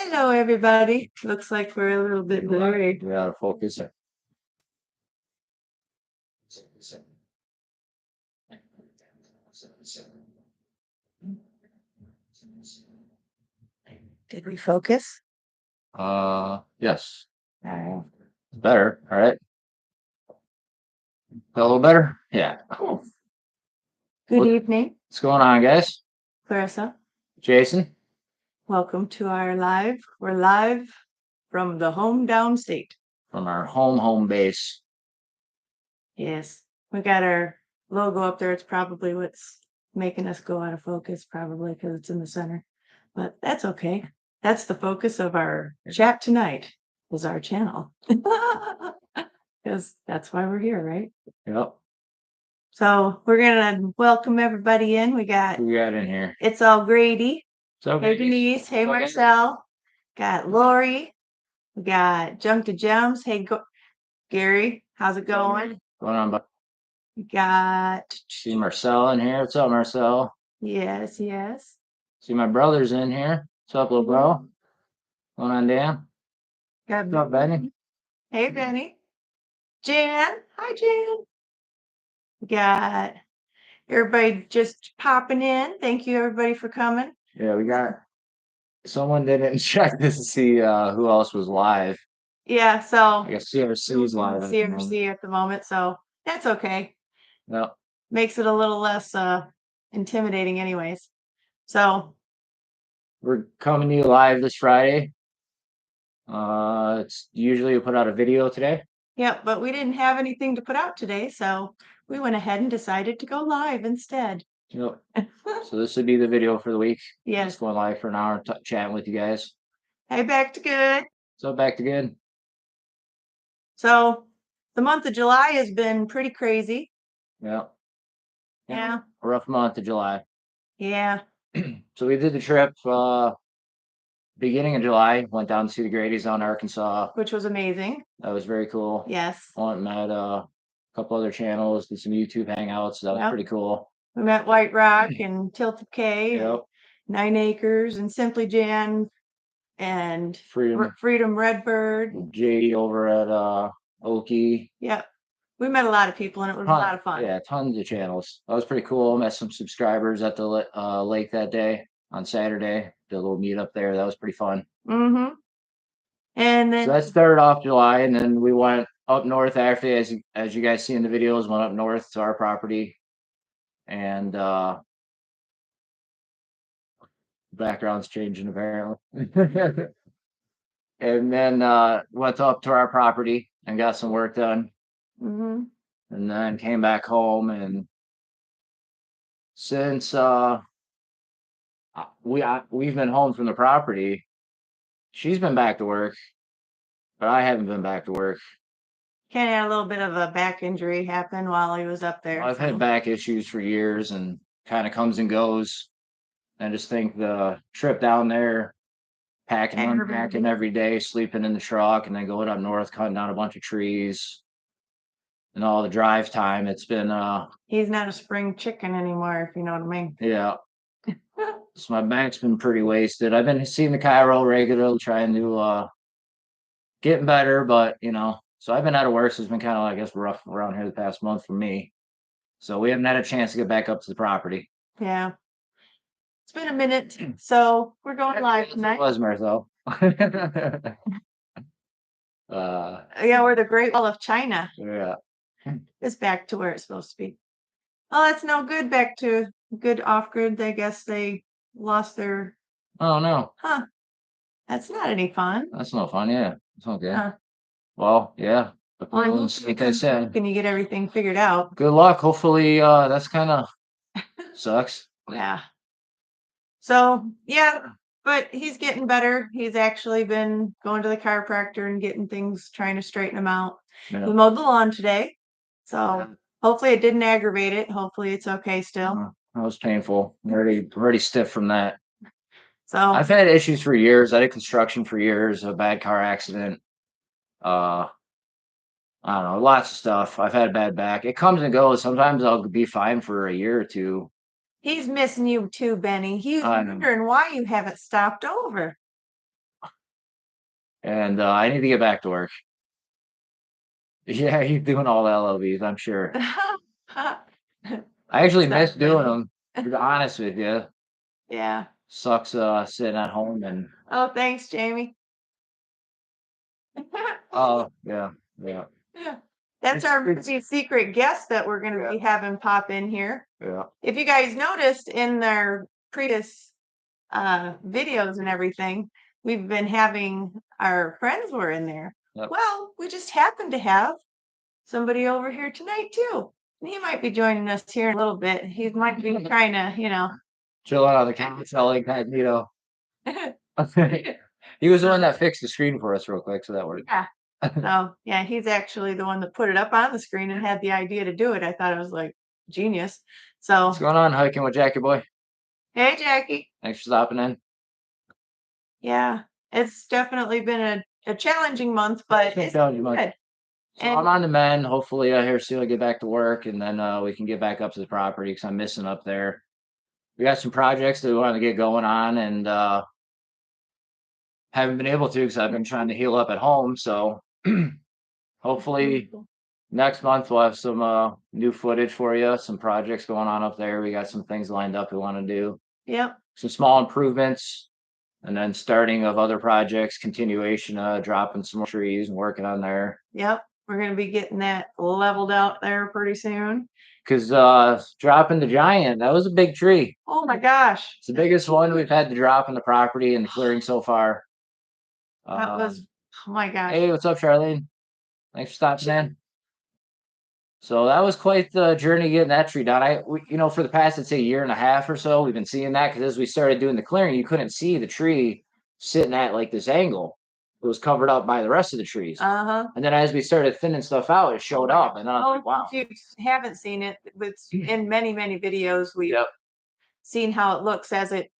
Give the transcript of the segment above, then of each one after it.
Hello, everybody. Looks like we're a little bit blurry. We gotta focus. Did we focus? Yes. All right. Better. All right. A little better? Yeah. Cool. Good What- evening, What's going on, guys? Clarissa. Jason? Welcome to our live. We're live from the downstate. From our home base. Yes, we got our logo up there. It's probably what's making us go out of focus, probably because it's in the center. But that's okay. That's the focus of our chat tonight, is our channel. Because that's why we're here, right? Yep. So we're gonna welcome everybody in. We got Who we got in here? It's All Grady. So Hey Denise. Hey Okay. Marcel. Got Lori. We got Junk to Gems. Hey Gary. How's it going? Going on, but We got see Marcel in here. What's up, Marcel? yes. See my brother's in here. What's up, little bro? Going on, Dan? Got What's up, Benny? Hey Benny. Jan. Hi Jan. We got everybody just popping in. Thank you everybody for coming. Yeah, we got someone didn't check this to see who else was live. Yeah, so I guess CRC is live. CRC at the moment, so that's okay. Yep. Makes it a little less intimidating anyways. So We're coming to you live this Friday. It's usually we put out a video today. yeah, but we didn't have anything to put out today, so we went ahead and decided to go live instead. Yep. So this would be the video for the week. Yes. Just going live for an hour, chatting with you guys. Hey, back to good. So back to good. So the month of July has been pretty crazy. Yeah. Yeah. A rough month of July. Yeah. So we did the trip beginning of July, went down to see the Grady's down in Arkansas. Which was amazing. That was very cool. Yes. Went and met a couple other channels, did some YouTube hangouts. So that was pretty cool. We met White Rock and Tilted K, Yep. 9 Acres, and Simply Jan, and Freedom Redbird. JD over at Okie. Yep. We met a lot of people and it was a lot of fun. Yeah, tons of channels. That was pretty cool. Met some subscribers at the lake that day on Saturday. Did a little meet up there. That was pretty fun. Mm-hmm. And then so that started off July, and then we went up north after, as you guys see in the videos, went up north to our property, and background's changing apparently. And then went up to our property and got some work done. Mm-hmm. And then came back home, and since we've been home from the property, she's been back to work, but I haven't been back to work. Ken had a little bit of a back injury happen while he was up there. I've had back issues for years and kind of comes and goes. I just think the trip down there, packing and unpacking every day, sleeping in the truck, and then going up north, cutting down a bunch of trees, and all the drive time. It's been he's not a spring chicken anymore, if you know what I mean. Yeah. So my back's been pretty wasted. I've been seeing the chiro regularly, trying to getting better, but so I've been out of work, so it's been kind of, I guess, rough around here the past month for me. So we haven't had a chance to get back up to the property. Yeah. It's been a minute, so we're going live tonight. It was Marcel. Yeah, we're the Great Wall of China. Yeah. It's back to where it's supposed to be. Oh, that's no good. Back to good off-grid. I guess they lost their. Oh no. Huh. That's not any fun. That's no fun. Yeah. It's okay. Huh. Well, yeah. Like I said, can you get everything figured out? Good luck. Hopefully, that's kind of sucks. Yeah. So yeah, but he's getting better. He's actually been going to the chiropractor and getting things, trying to straighten him out. Yeah. We mowed the lawn today, so hopefully it didn't aggravate it. Hopefully it's okay still. That was painful. I'm already stiff from that. So I've had issues for years. I did construction for years. A bad car accident. I don't know, lots of stuff. I've had a bad back. It comes and goes. Sometimes I'll be fine for a year or two. He's missing you too, Benny. He's wondering why you haven't stopped over. And I need to get back to work. Yeah, he's doing all the LLBs, I'm sure. I actually miss doing them, to be honest with you. Yeah. Sucks sitting at home and Oh, thanks, Jamie. oh yeah. That's our secret guest that we're going to be having pop in here. Yeah. If you guys noticed in their previous videos and everything, we've been having our friends were in there. Yep. Well, we just happened to have somebody over here tonight too. And he might be joining us here in a little bit. He might be trying to, Chill out on the couch, like that, He was the one that fixed the screen for us real quick, so that worked. Yeah. So yeah, he's actually the one that put it up on the screen and had the idea to do it. I thought it was like genius. So What's going on, hiking with Jackie boy? hey, Jackie. Thanks for stopping in. Yeah, it's definitely been a challenging month, but it's challenging month. good. So I'm on the mend. Hopefully, here soon I get back to work, and then we can get back up to the property because I'm missing up there. We got some projects that we want to get going on, and haven't been able to because I've been trying to heal up at home. So hopefully next month we'll have some new footage for you, some projects going on up there. We got some things lined up we want to do. Yep. Some small improvements, and then starting of other projects, continuation, dropping some more trees and working on there. Yep. We're going to be getting that leveled out there pretty soon. Because dropping the giant, that was a big tree. Oh my gosh. It's the biggest one we've had to drop on the property and the clearing so far. That was, oh my gosh. Hey, what's up, Charlene? Thanks for stopping in. So that was quite the journey getting that tree down. For the past, I'd say year and a half or so, we've been seeing that because as we started doing the clearing, you couldn't see the tree sitting at like this angle. It was covered up by the rest of the trees. Uh-huh. And then as we started thinning stuff out, it showed up. And then I was like, wow. If you haven't seen it, it's in many, many videos, we've seen how it looks as it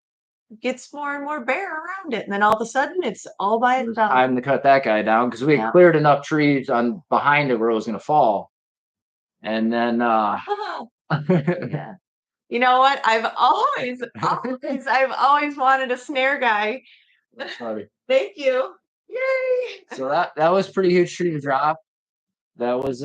gets more and more bare around it. And then all of a sudden it's all by itself. Time to cut that guy down because we had cleared enough trees on behind it where it was going to fall. And then, yeah. You know what? I've always wanted a snare guy. Sorry. Thank you. Yay! So that was pretty huge tree to drop. That was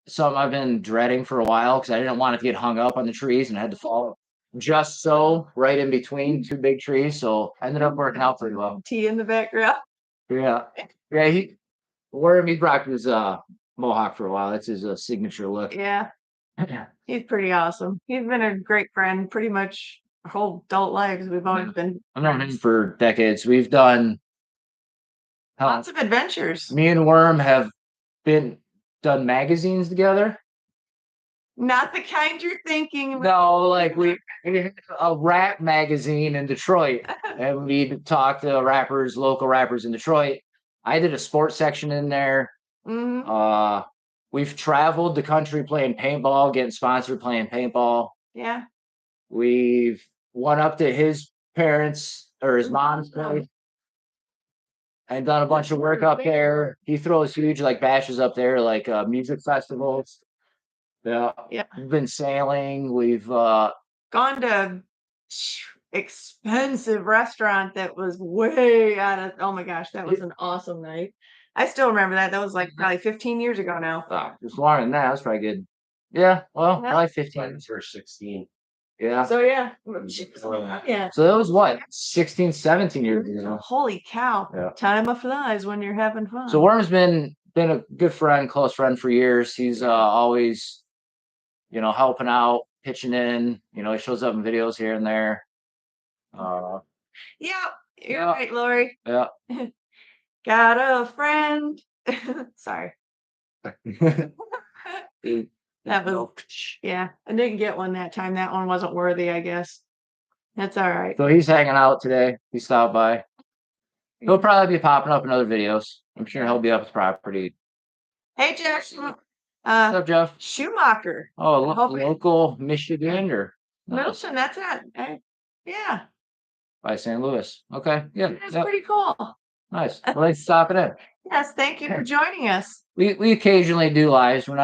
something I've been dreading for a while because I didn't want it to get hung up on the trees and I had to fall just so right in between two big trees. So I ended up working out pretty well. Tea in the background. Yeah. He rocked his mohawk for a while. That's his signature look. Yeah. He's pretty awesome. He's been a great friend pretty much our whole adult lives. We've always been. I've known him for decades. We've done lots of adventures. Me and Worm have done magazines together. Not the kind you're thinking. No, like we had a rap magazine in Detroit, and we talked to local rappers in Detroit. I did a sports section in there. Mm-hmm. We've traveled the country playing paintball, getting sponsored playing paintball. Yeah. We've went up to his parents or his mom's place and done a bunch of work up there. He throws huge bashes up there, like music festivals. Yeah. We've been sailing. We've gone to expensive restaurant that was way out of. Oh my gosh, that was an awesome night. I still remember that. That was probably 15 years ago now. Just longer than that. That's probably good. Yeah, well, probably 15 or 16. Yeah. So yeah. So that was what, 16, 17 years ago. Holy cow. Yeah. Time flies when you're having fun. So Worm's been a good friend, close friend for years. He's always, helping out, pitching in. He shows up in videos here and there. Yeah, you're right, Lori. Yeah. Got a friend. Sorry. That was, yeah. I didn't get one that time. That one wasn't worthy, I guess. That's all right. So he's hanging out today. He stopped by. He'll probably be popping up in other videos. I'm sure he'll be up at the property. Hey, Jeff. What's up, Jeff? Schumacher. Oh, local Michigan or Middleton. That's it. Yeah. By St. Louis. Okay. Yeah. That's pretty cool. Nice. Well, thanks for stopping in. Yes, thank you for joining us. We occasionally do lives. We're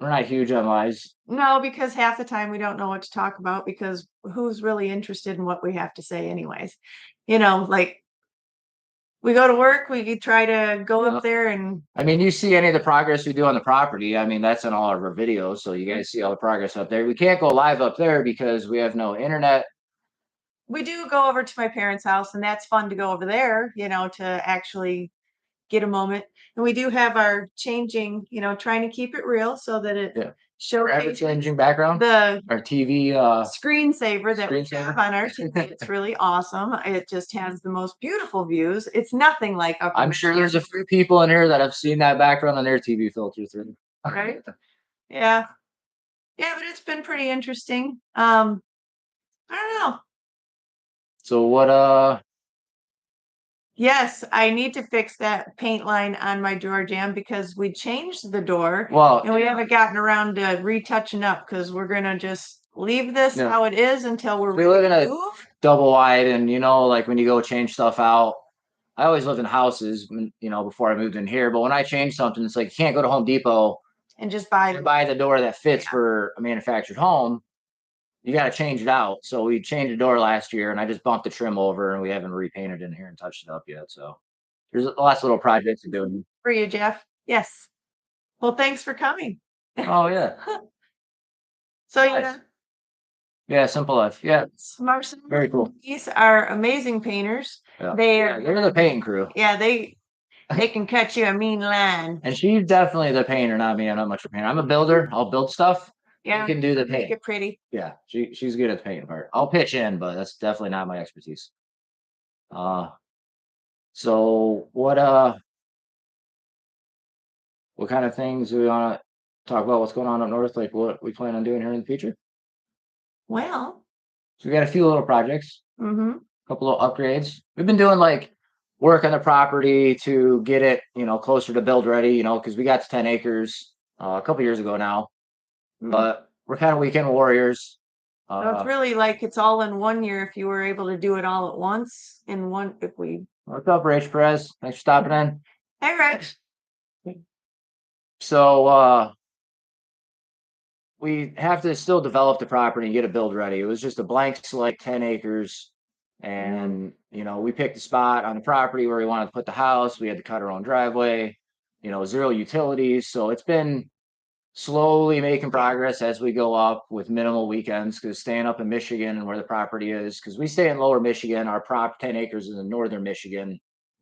not huge on lives. No, because half the time we don't know what to talk about because who's really interested in what we have to say anyways? we go to work, we try to go up there and I mean, you see any of the progress we do on the property. I mean, that's in all of our videos. So you guys see all the progress up there. We can't go live up there because we have no internet. we do go over to my parents' house, and that's fun to go over there, to actually get a moment. And we do have our changing, trying to keep it real so that it Yeah. showcases Changing background. the Our TV screensaver that we screensaver. have on our TV. It's really awesome. It just has the most beautiful views. It's nothing like Upper I'm sure Michigan, there's a few people in here that have seen that background on their TV filter through. right? Yeah. Yeah, but it's been pretty interesting. I don't know. So what Yes, I need to fix that paint line on my door jamb because we changed the door well and we haven't gotten around to retouching up because we're gonna just leave this Yeah. how it is until we're we live in ready a to move. double wide, and like when you go change stuff out, I always lived in houses, before I moved in here. But when I change something, it's like you can't go to Home Depot And just buy and buy the door that fits Yeah. for a manufactured home. You got to change it out. So we changed the door last year, and I just bumped the trim over, and we haven't repainted in here and touched it up yet. So there's lots of little projects to do. for you, Jeff. Yes. Well, thanks for coming. Oh yeah, So Nice. Yeah, simple life. Yeah, Marson, very cool. these are amazing painters. Yeah. They're the painting crew. Yeah, they can cut you a mean line. And she's definitely the painter, not me. I'm not much of a painter. I'm a builder. I'll build stuff. Yeah, You can do the make paint. it pretty. Yeah, she's good at the painting part. I'll pitch in, but that's definitely not my expertise. So what kind of things do we want to talk about? What's going on up north? Like what we plan on doing here in the future? Well, So we got a few little projects, mm-hmm. a couple of upgrades. We've been doing like work on the property to get it, closer to build ready, because we got to 10 acres a couple years ago now. But we're kind of weekend warriors. So it's really like it's all in 1 year if you were able to do it all at once in one. What's up, Rach Perez? Thanks for stopping in. Hey, Rex. So we have to still develop the property and get it build ready. It was just a blank slate, 10 acres. And, we picked a spot on the property where we wanted to put the house. We had to cut our own driveway, zero utilities. So it's been slowly making progress as we go up with minimal weekends, because staying up in Michigan and where the property is, because we stay in lower Michigan, our 10 acres is in northern Michigan,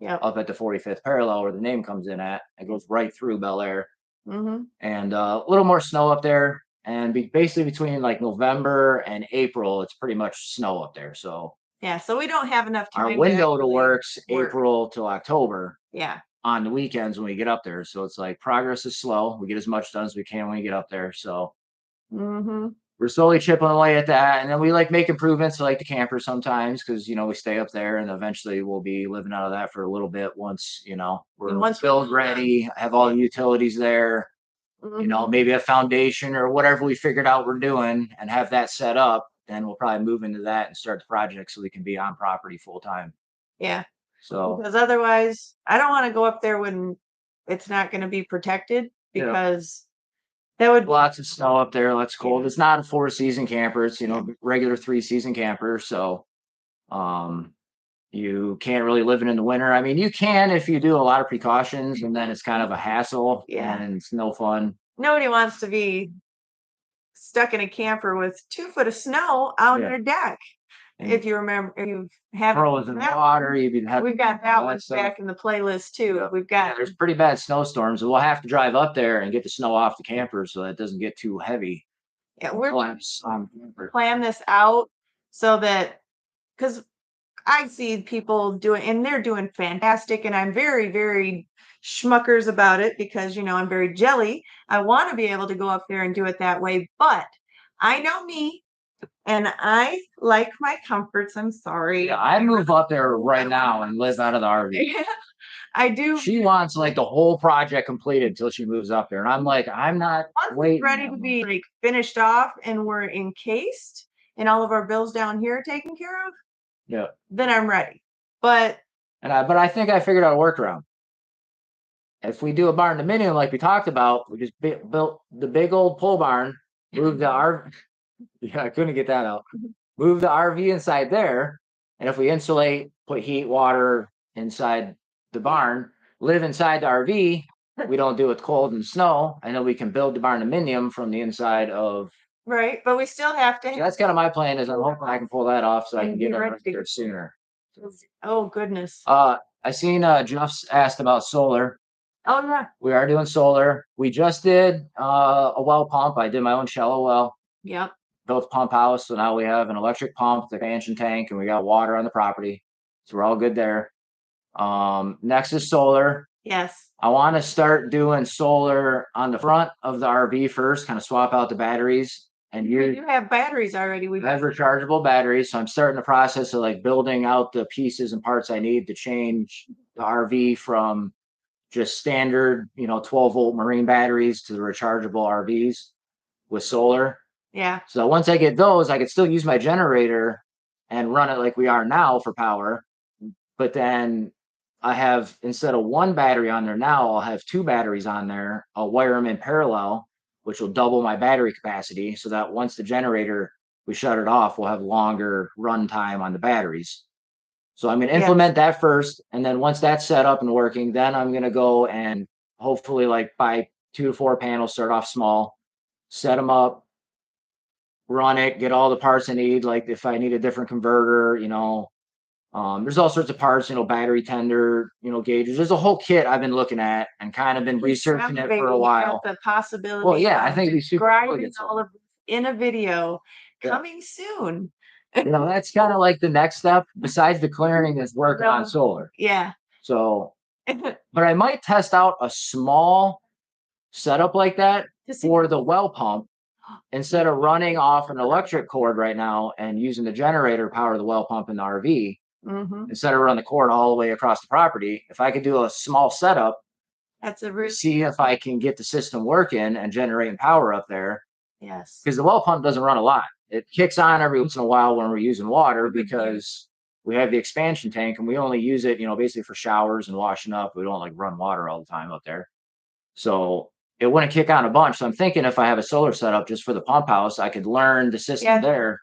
up at the 45th parallel where the name comes in at. It goes right through Bel Air. And a little more snow up there. And basically between like November and April, it's pretty much snow up there. So yeah, so we don't have enough time. Our window to work's April till October. Yeah. On the weekends when we get up there. So it's like progress is slow. We get as much done as we can when we get up there. So we're slowly chipping away at that. And then we make improvements to the camper sometimes because, we stay up there, and eventually we'll be living out of that for a little bit once, we're build ready, have all the utilities there, maybe a foundation or whatever we figured out we're doing and have that set up. Then we'll probably move into that and start the project so we can be on property full time. Yeah. So because otherwise I don't want to go up there when it's not going to be protected, because that would lots of snow up there. That's cold. It's not a 4-season camper. It's regular 3-season camper. So you can't really live it in the winter. I mean, you can if you do a lot of precautions, and then it's kind of a hassle. And it's no fun. Nobody wants to be stuck in a camper with 2 foot of snow out on their deck. If you remember, if you have frozen water, we've got that one back in the playlist too. We've got there's pretty bad snowstorms, and we'll have to drive up there and get the snow off the camper so that it doesn't get too heavy. Yeah, we're plan this out so that, because I see people doing, and they're doing fantastic, and I'm very, very schmuckers about it because I'm very jelly. I want to be able to go up there and do it that way, but I know me. And I like my comforts. I'm sorry. Yeah, I move up there right now and live out of the RV. I do. She wants the whole project completed until she moves up there. And I'm like, I'm not waiting. Ready to be finished off and we're encased and all of our bills down here are taken care of. Yeah. Then I'm ready. But I think I figured out a workaround. If we do a barn dominium like we talked about, we just built the big old pole barn, moved the RV. Yeah, I couldn't get that out. Move the RV inside there, and if we insulate, put heat, water inside the barn, live inside the RV. We don't do it cold and snow. I know we can build the barndominium from the inside of. Right, but we still have to. So that's kind of my plan. Is I'm hoping I can pull that off so I And can be get it ready right to there go. sooner. Oh, goodness. I seen Jeff's asked about solar. Oh, yeah. We are doing solar. We just did a well pump. I did my own shallow well. Yep. Built a pump house, so now we have an electric pump, the expansion tank, and we got water on the property. So we're all good there. Next is solar. Yes. I want to start doing solar on the front of the RV first, kind of swap out the batteries. And You have batteries already. We I have rechargeable batteries, so I'm starting the process of like building out the pieces and parts I need to change the RV from just standard, 12-volt marine batteries to the rechargeable RVs with solar. Yeah. So once I get those, I could still use my generator and run it like we are now for power. But then I have, instead of one battery on there now, I'll have two batteries on there. I'll wire them in parallel, which will double my battery capacity so that once the generator, we shut it off, we'll have longer run time on the batteries. So I'm going to implement that first. And then once that's set up and working, then I'm going to go and hopefully like buy 2 to 4 panels, start off small, set them up, run it, get all the parts I need. Like if I need a different converter, there's all sorts of parts, battery tender, gauges. There's a whole kit I've been looking at and kind of been researching it for a while. The possibility. Well, yeah, I think it'd be super cool to get all of in a video coming soon. That's kind of like the next step besides the clearing is working on solar. Yeah. So, but I might test out a small setup like that for the well pump instead of running off an electric cord right now and using the generator to power the well pump in the RV. Instead of running the cord all the way across the property, if I could do a small setup, see if I can get the system working and generating power up there. Yes. Because the well pump doesn't run a lot. It kicks on every once in a while when we're using water because we have the expansion tank and we only use it, basically for showers and washing up. We don't like run water all the time up there. So it wouldn't kick on a bunch. So I'm thinking if I have a solar setup just for the pump house, I could learn the system there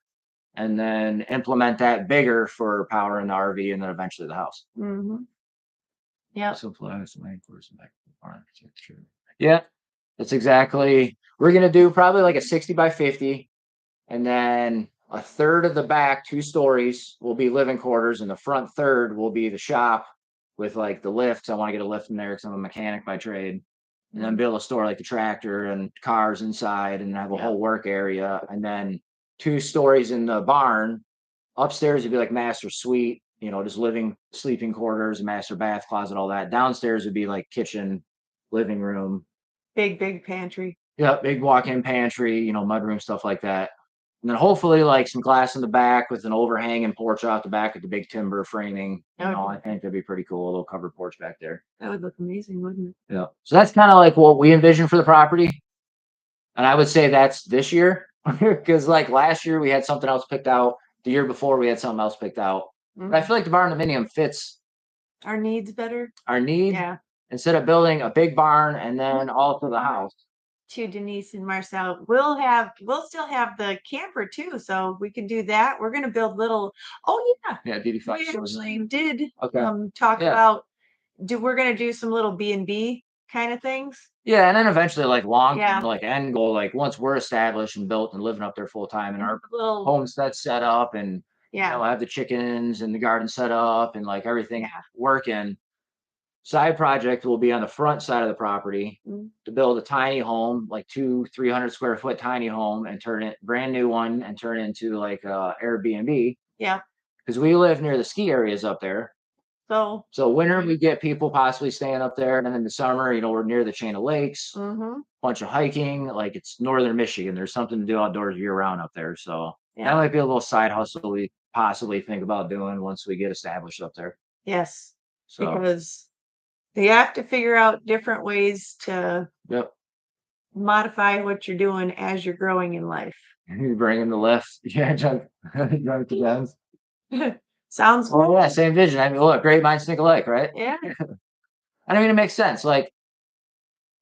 and then implement that bigger for power in the RV and then eventually the house. Yeah. Yeah, that's exactly. We're going to do probably like a 60 by 50. And then a third of the back, 2 stories, will be living quarters. And the front third will be the shop with like the lifts. I want to get a lift in there because I'm a mechanic by trade. And then be able to store like the tractor and cars inside and have a whole work area. And then 2 stories in the barn. Upstairs would be like master suite, just living, sleeping quarters, master bath, closet, all that. Downstairs would be like kitchen, living room. Big pantry. Yeah, big walk-in pantry, mudroom, stuff like that. And then hopefully like some glass in the back with an overhang and porch out the back with the big timber framing. I think that'd be pretty cool. A little covered porch back there. That would look amazing, wouldn't it? Yeah. So that's kind of like what we envision for the property. And I would say that's this year because like last year we had something else picked out. The year before we had something else picked out. But I feel like the barndominium fits our needs better. Our need. Yeah. Instead of building a big barn and then all to the house. To Denise and Marcel, we'll still have the camper too, so we can do that. We're going to build little. Oh yeah. DD5. We actually did talk about. We're going to do some little B&B kind of things. Yeah, and then eventually like like end goal, like once we're established and built and living up there full time and our little homestead set up and have the chickens and the garden set up and like everything working. Side project will be on the front side of the property to build a tiny home, like 200-300 square foot tiny home and turn it brand new one and turn it into like Airbnb. Yeah. Because we live near the ski areas up there. So winter we get people possibly staying up there, and then in the summer, we're near the chain of lakes, bunch of hiking, like it's northern Michigan. There's something to do outdoors year round up there. So that might be a little side hustle we possibly think about doing once we get established up there. Yes. So because you have to figure out different ways to modify what you're doing as you're growing in life. You bring in the lift. Yeah, jump to guns. Sounds well, yeah, same vision. I mean, look, great minds think alike, right? Yeah. I mean, it makes sense. Like,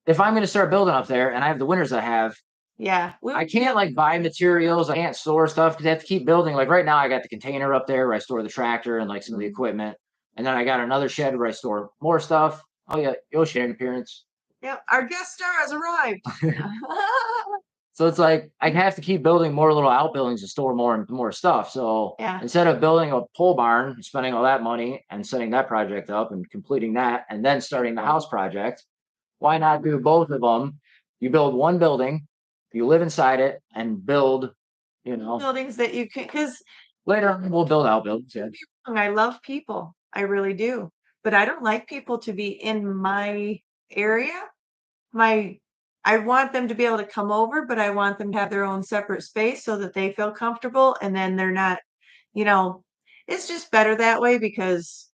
if I'm going to start building up there and I have the winters I have, I can't like buy materials. I can't store stuff because I have to keep building. Like right now, I got the container up there where I store the tractor and like some of the equipment. And then I got another shed where I store more stuff. Oh yeah, ocean appearance. Yep, our guest star has arrived. So it's like I have to keep building more little outbuildings to store more and more stuff. So Yeah. instead of building a pole barn and spending all that money and setting that project up and completing that and then starting the house project, why not do both of them? You build one building, you live inside it, and build, Buildings that you can, because later on we'll build outbuildings. Yeah. I love people. I really do. But I don't like people to be in my area. I want them to be able to come over, but I want them to have their own separate space so that they feel comfortable and then they're not, you know, it's just better that way because,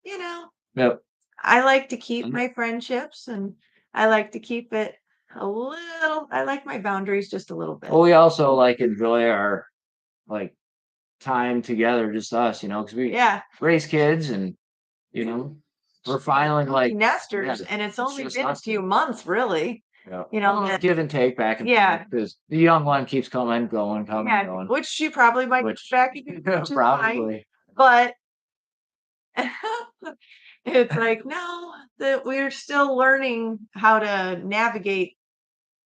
Yep. I like to keep my friendships and I like to keep it I like my boundaries just a little bit. Well, we also like enjoy our like time together, just us, because we Yeah. raise kids and we're finally like Nesters, and it's only just been a us. few months, really. Give and take back and Yeah. forth because the young one keeps coming, going, going. Which she probably might get back again, which is fine. Probably. But it's like, no, that we're still learning how to navigate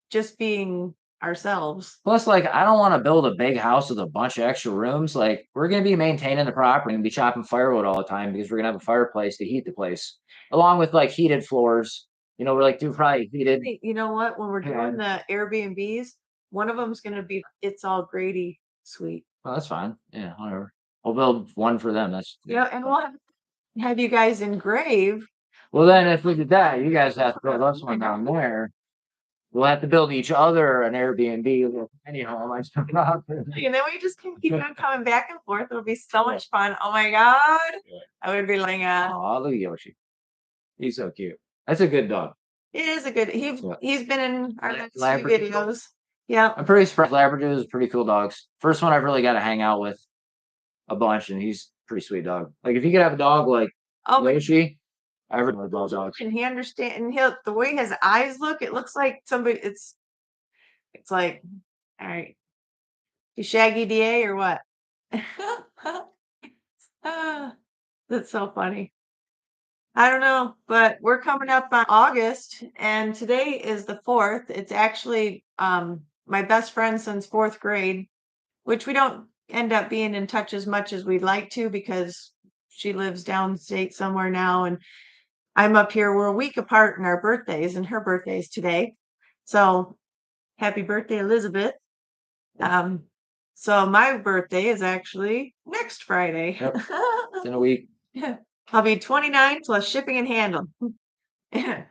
just being ourselves. Plus, like, I don't want to build a big house with a bunch of extra rooms. Like, we're going to be maintaining the property and be chopping firewood all the time because we're going to have a fireplace to heat the place, along with like heated floors. We're like, do probably heated. You know what? When we're doing the Airbnbs, one of them's going to be It's All Grady suite. Well, that's fine. Yeah, whatever. We'll build one for them. That's and we'll have you guys engrave. Well, then if we did that, you guys have to build us one down there. We'll have to build each other an Airbnb, tiny home. And then we just can keep on coming back and forth. It'll be so much fun. Oh my God. I would be like, oh, look at Yoshi. He's so cute. That's a good dog. It is a good, he's been in our next few Labrador. videos. Yeah. I'm pretty surprised. Labradors are pretty cool dogs. First one I've really got to hang out with a bunch, and he's a pretty sweet dog. Like if you could have a dog like Yoshi, I ever love dogs. And he understands, and the way his eyes look, it looks like somebody. It's like, all right, you Shaggy DA or what? That's so funny. I don't know, but we're coming up on August, and today is the 4th. It's actually my best friend since 4th grade, which we don't end up being in touch as much as we'd like to because she lives downstate somewhere now, and I'm up here. We're a week apart in our birthdays, and her birthday's today. So happy birthday, Elizabeth. So my birthday is actually next Friday. Yep. It's in a week. Yeah. I'll be 29 plus shipping and handling. Yeah.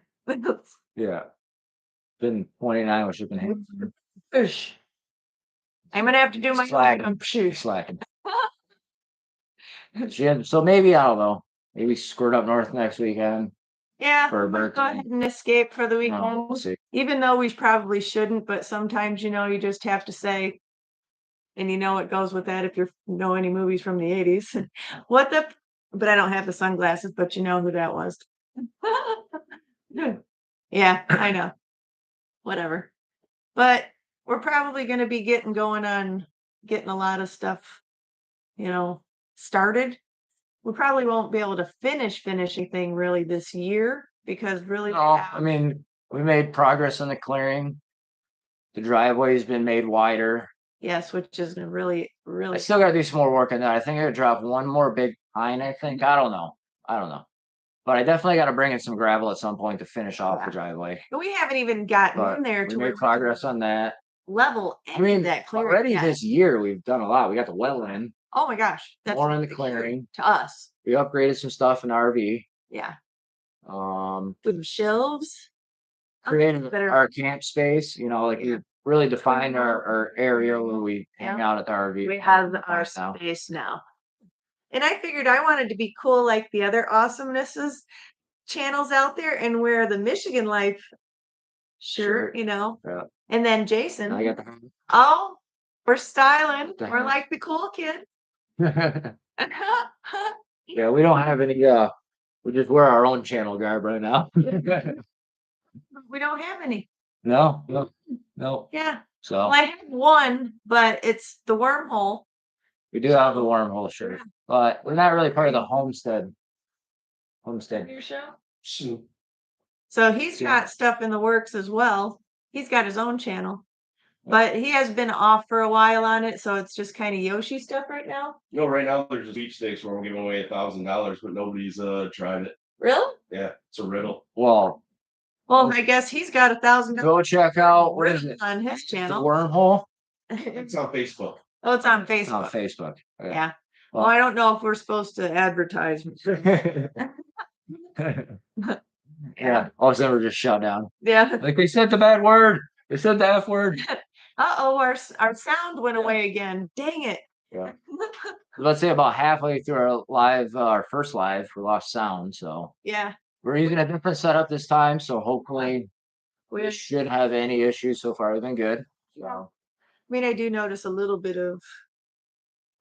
Been 29 with shipping and handling. I'm gonna have to do my slacking. So maybe I don't know. Maybe squirt up north next weekend. Yeah, for go ahead and escape for the weekend. We'll see. Even though we probably shouldn't, but sometimes you just have to say, and it goes with that if you know any movies from the 80s. But I don't have the sunglasses, but you know who that was. Yeah, I know. Whatever. But we're probably going to be getting a lot of stuff, started. We probably won't be able to finish anything really this year because really. I mean, we made progress in the clearing. The driveway's been made wider. Yes, which is really, really. I still got to do some more work on that. I think I got to drop one more big pine. I think. I don't know. But I definitely got to bring in some gravel at some point to finish off the driveway. We haven't even gotten in there to make progress on that. Level. That clearing. Already this year we've done a lot. We got the well in. Oh my gosh, that's more in the clearing to us. We upgraded some stuff in RV. Yeah. With shelves. Created our camp space. We really defined our area where we hang out at the RV. We have our space now. And I figured I wanted to be cool like the other awesomenesses channels out there and wear the Michigan Life shirt, Yeah. And then Jason. I got we're styling. We're like the cool kid. Yeah, we don't have any we just wear our own channel garb right now. We don't have any. No. Yeah. So I have one, but it's the wormhole. We do have the wormhole shirt, but we're not really part of the homestead Homestead. Your show? So, So he's Yeah. got stuff in the works as well. He's got his own channel, but he has been off for a while on it, so it's just kind of Yoshi stuff right now. right now there's a sweepstakes where we're giving away $1,000, but nobody's tried it. Really? Yeah, it's a riddle. Well, Well, I guess he's got $1,000 go check out, what is it? on his The channel. wormhole? It's on Facebook. Oh, it's on It's on Facebook. Facebook. Yeah. Well, I don't know if we're supposed to advertise. Yeah. All of a sudden we're just shut down. Yeah. Like they said the bad word. They said the F word. Uh-oh, our sound went away again. Dang it. Yeah. Let's say about halfway through our live, our first live, we lost sound. So Yeah. we're using a different setup this time. So hopefully we I shouldn't have any issues so far. We've been good. So mean, I do notice a little bit of,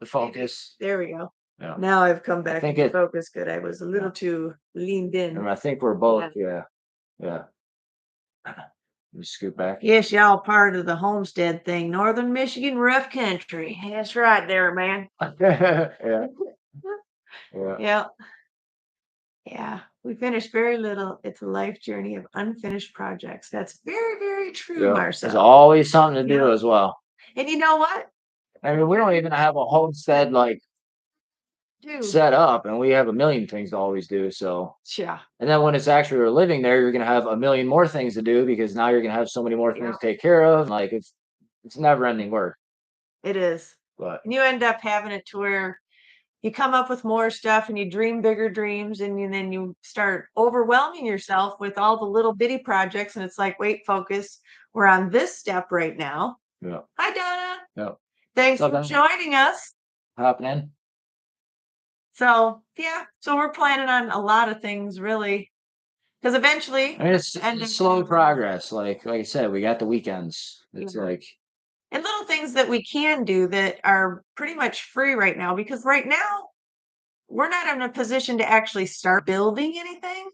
the focus. there we go. Yeah. Now I've come back think into it- focus good. I was a little too leaned in. And I think we're both, yeah. Let me scoot back. Yes, y'all part of the homestead thing. Northern Michigan rough country. That's right there, man. Yeah. Yeah. Yeah. Yeah. We finished very little. It's a life journey of unfinished projects. That's very, very true, Yeah. Marcel. There's always something to do Yeah. as well. And you know what? I mean, we don't even have a homestead like Dude. set up, and we have a million things to always do. So, Yeah. and then when it's actually you're living there, you're gonna have a million more things to do because now you're gonna have so many more things to take care of. Like it's never ending work. It is. But And you end up having it to where you come up with more stuff and you dream bigger dreams and then you start overwhelming yourself with all the little bitty projects. And it's like, wait, focus. We're on this step right now. yeah, Hi, Donna. yeah, Thanks So for then- joining us. happening. So, yeah. So we're planning on a lot of things, really. Because eventually, I mean, it's And- slow progress. Like I said, we got the weekends. It's Yeah. like and little things that we can do that are pretty much free right now, because right now we're not in a position to actually start building anything.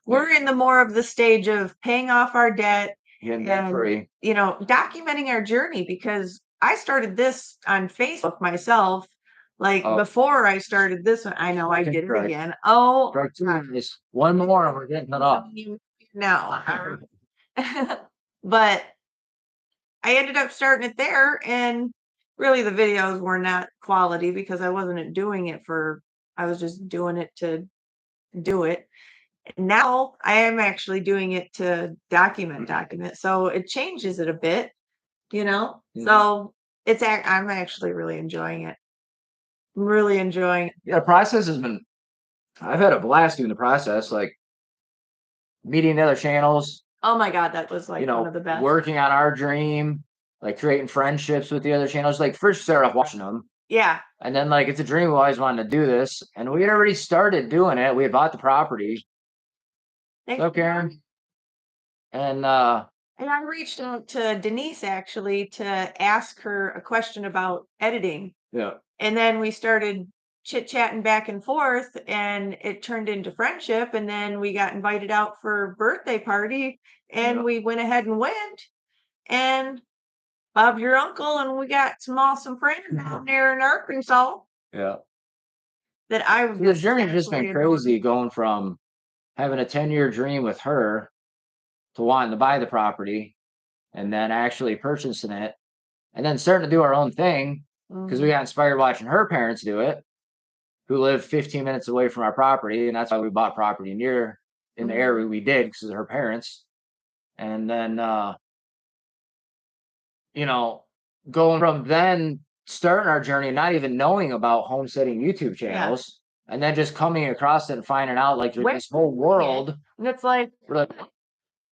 We're in the more of the stage of paying off our debt, getting that And- free. documenting our journey, because I started this on Facebook myself. Like Oh. before I started this one, I know I did it Right. again. Oh, Strike two guys. One more, and we're getting it off. no. But I ended up starting it there, and really the videos were not quality because I wasn't doing it I was just doing it to do it. Now I am actually doing it to document. So it changes it a bit, Mhm. So I'm actually really enjoying it. I'm really enjoying it. Yeah, the process has been. I've had a blast doing the process. Like meeting the other channels. Oh my God, that was like one of the best. Working on our dream, like creating friendships with the other channels. Like first start off watching them, Yeah. and then like it's a dream. We always wanted to do this, and we had already started doing it. We had bought the property. Thanks, So Karen, and And I reached out to Denise actually to ask her a question about editing. yeah, And then we started chit-chatting back and forth, and it turned into friendship. And then we got invited out for a birthday party, and Yeah. we went ahead and went. And Bob, your uncle, and we got some awesome friends down there in Arkansas yeah. that I The journey's just been absolutely adore. crazy, going from having a 10-year dream with her to wanting to buy the property, and then actually purchasing it, and then starting to do our own thing. Because we got inspired watching her parents do it, who live 15 minutes away from our property, and that's why we bought property near in the area we did, because of her parents. And then going from then starting our journey, not even knowing about homesteading YouTube channels, and then just coming across it and finding out like there's Where- this whole world. And it's like, We're like,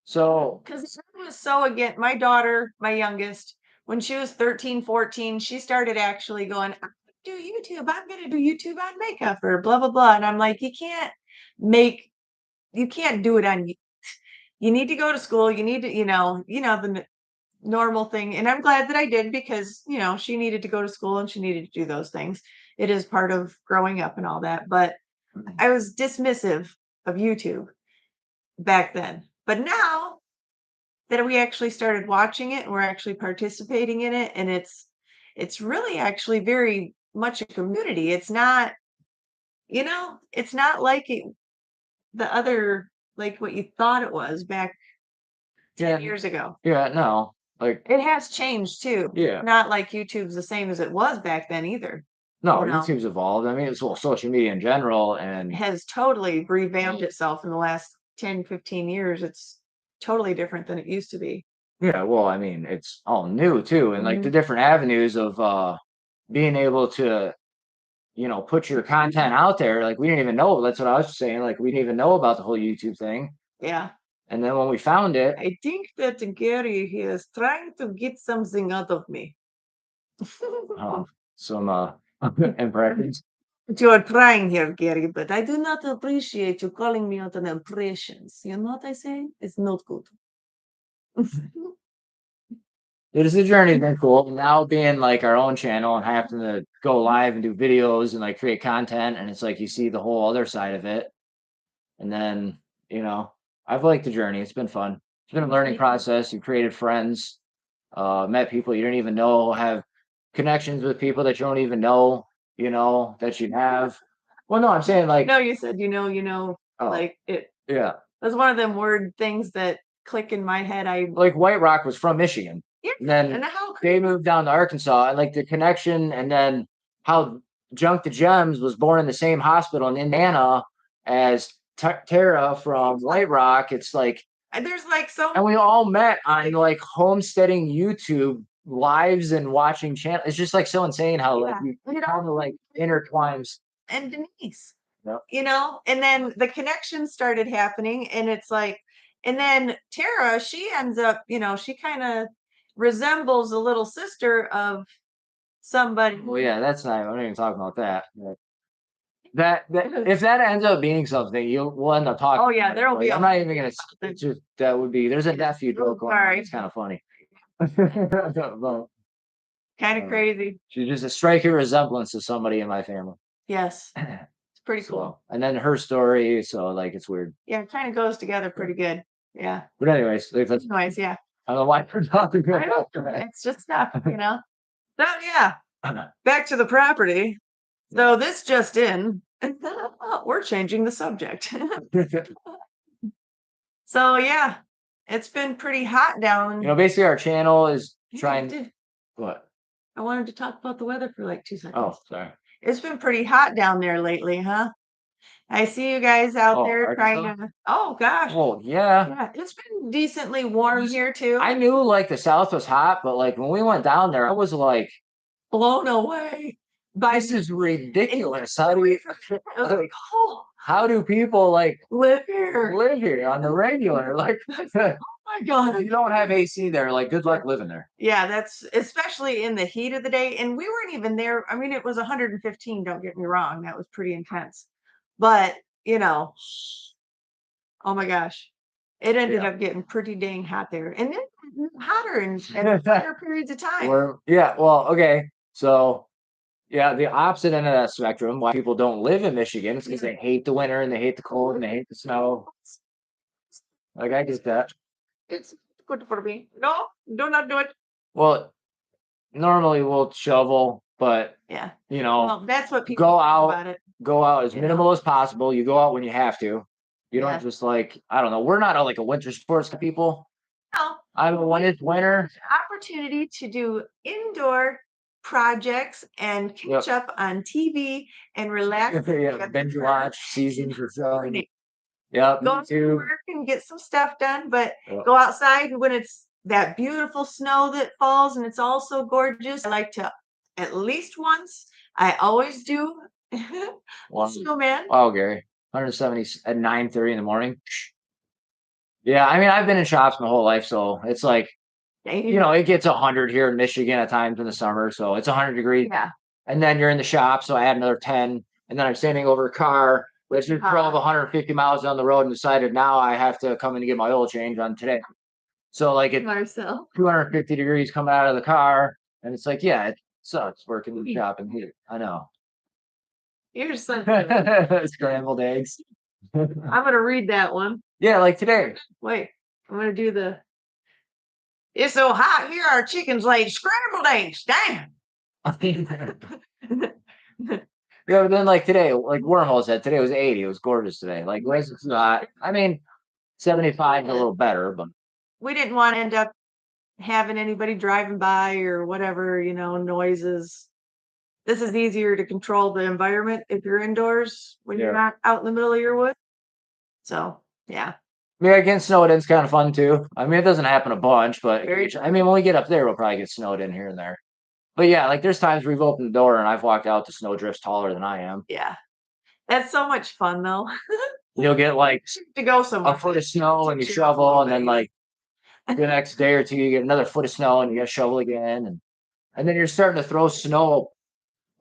so because I was so again, my daughter, my youngest, when she was 13, 14, she started actually going, I'm gonna do YouTube. I'm going to do YouTube on makeup or blah, blah, blah. And I'm like, you can't do it on, you need to go to school. You need to, the normal thing. And I'm glad that I did, because, she needed to go to school and she needed to do those things. It is part of growing up and all that. But I was dismissive of YouTube back then. But now that we actually started watching it and we're actually participating in it, and it's really actually very much a community. It's not, it's not like the other, like what you thought it was back 10 years ago. Yeah, no. Like, It has changed too. yeah. Not like YouTube's the same as it was back then either. No, You know. YouTube's evolved. I mean, it's social media in general, It and has totally revamped itself in the last 10, 15 years. It's totally different than it used to be. yeah, well, I mean, it's all new too, and like the different avenues of being able to, put your content out there. Like we didn't even know. That's what I was saying. Like we didn't even know about the whole YouTube thing. Yeah. And then when we found it, I think that Gary he is trying to get something out of me. some impressions. You are trying here, Gary, but I do not appreciate you calling me out on impressions. You know what I say? It's not good. It is a journey been cool. Now being like our own channel and having to go live and do videos and like create content, and it's like you see the whole other side of it. And then, I've liked the journey. It's been fun. It's been a learning process. You created friends, met people you didn't even know, have connections with people that you don't even know, that you have. Well, no, I'm saying like, No, you said, oh, like it yeah, was one of them word things that click in my head. like White Rock was from Michigan. Yeah, And then and how they moved down to Arkansas, and like the connection, and then how Junk the Gems was born in the same hospital in Indiana as Tara from White Rock. It's like, there's like so and we all met on like homesteading YouTube lives and watching channel. It's just like so insane how like Yeah. you kind of like intertwines. and Denise, Yep. and then the connection started happening, and it's like, and then Tara, she ends up, she kind of resembles a little sister of somebody. Well, yeah, that's not. I'm not even talking about that. That if that ends up being something, we'll end up talking. Oh yeah, about it. there will Like, be. I'm not even gonna. It's just that would be. There's a nephew joke going on. Sorry. It's kind of funny. Kind of crazy. She's just a striking resemblance to somebody in my family. Yes, it's pretty cool. And then her story, so like it's weird. Yeah, it kind of goes together pretty good. Yeah. But anyways, like, that's, Anyways, yeah. I don't know why we're talking I know. about that. It's just stuff, So yeah, back to the property. So this just in, we're changing the subject. So yeah, it's been pretty hot down. Basically our channel is Yeah, trying. What? I wanted to talk about the weather for like 2 seconds. Oh, sorry. It's been pretty hot down there lately, huh? I see you guys out there trying Arkansas? to. Oh gosh. Well, yeah. Yeah, it's been decently warm here too. I knew like the South was hot, but like when we went down there, I was like, Blown away by this is ridiculous. How do you, I was like, oh, how do people like live here. live here on the regular? Like, Oh my God. you don't have AC there. Like, good luck living there. Yeah, that's especially in the heat of the day. And we weren't even there. I mean, it was 115, don't get me wrong. That was pretty intense. But, oh my gosh. It ended up getting pretty dang hot there. And then hotter in longer periods of time. Well, okay. So, yeah, the opposite end of that spectrum, why people don't live in Michigan is because they hate the winter and they hate the cold and they hate the snow. Like, I get that. It's good for me. No, do not do it. Well, normally we'll shovel, but Yeah. you Well, that's what people go think out, about it. go out as You minimal as possible. You go out when you have to. You Yeah. don't just like, I don't know. We're not like a winter sports people. No, I mean, when it's winter, opportunity to do indoor projects and catch up on TV and relax. yeah, binge watch seasons or so. Go Me to too. work and get some stuff done, but Yeah. go outside when it's that beautiful snow that falls and it's all so gorgeous. I like to at least once. I always do. Wow. Snowman. Wow, Gary. 170 at 9:30 in the morning. Yeah, I mean, I've been in shops my whole life, so it's like, it gets 100 here in Michigan at times in the summer, so it's 100 degrees. Yeah. And then you're in the shop, so I add another 10, and then I'm standing over a car, which just drove 150 miles down the road and decided now I have to come in and get my oil change on today. So like it's Marcel. 250 degrees coming out of the car, and it's like, yeah, it sucks working in the shop in heat. I know. Here's some. Scrambled eggs. I'm gonna read that one. Yeah, like today. Wait, I'm gonna do the. It's so hot here. Our chickens laid scrambled eggs. Damn. Yeah, but then like today, like Wormhole said, today was 80. It was gorgeous today. Like it's not. I mean, 75 is a little better, but We didn't want to end up having anybody driving by or whatever, noises. This is easier to control the environment if you're indoors when you're Yeah. not out in the middle of your woods. So, yeah. yeah, getting snowed in's kind of fun too. I mean, it doesn't happen a bunch, but Very I mean, when we get up there, we'll probably get snowed in here and there. But yeah, like there's times we've opened the door and I've walked out to snow drifts taller than I am. Yeah. That's so much fun though. You'll get like To go a somewhere. foot of snow and you Takes you off a shovel, little and then bit. like the next day or two, you get another foot of snow and you got to shovel again, and then you're starting to throw snow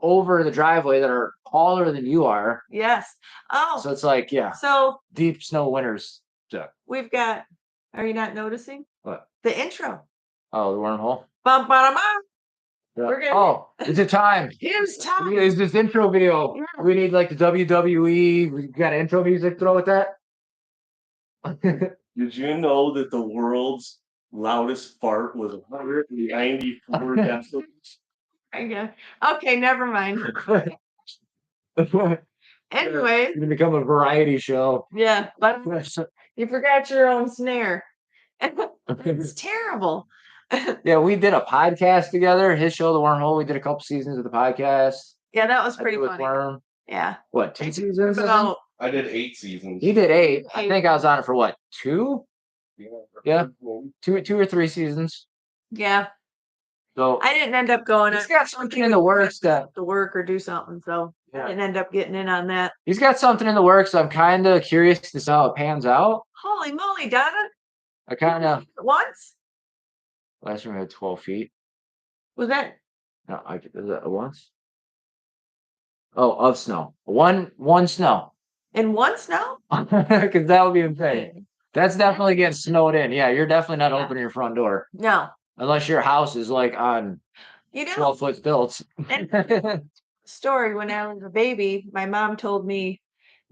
over the driveway that are taller than you are. Yes. Oh, So it's like, yeah, so deep snow winters. So, we've got, are you not noticing? what? The intro. Oh, the wormhole. Bum, bum, bum. Yeah. We're gonna- Oh, it's a time. Here's time. Is this intro video? Yeah. We need like the WWE. We got intro music. Throw with that. Did you know that the world's loudest fart was 194 decibels? Okay, never mind. Anyway, It's gonna become a variety show. yeah, but you forgot your own snare. It's terrible. Yeah, we did a podcast together. His show, The Wormhole. We did a couple seasons of the podcast. Yeah, that was I pretty did with funny. Worm. Yeah. What, 10 seasons? I think? About I did 8 seasons. He did 8. I think I was on it for what, 2? Yeah. 2 or 3 seasons. yeah. So I didn't end up going. he's got something in the works that to work or do something, so I yeah. didn't end up getting in on that. He's got something in the works. I'm kind of curious to see how it pans out. Holy moly, Donna! I kind of Once last time I had 12 feet. was that? No, is that a once? Oh, of snow. One snow. In one snow? Because that would be insane. That's definitely getting snowed in. Yeah, you're definitely not Yeah. opening your front door No. unless your house is like on 12-foot stilts. Story when I was a baby, my mom told me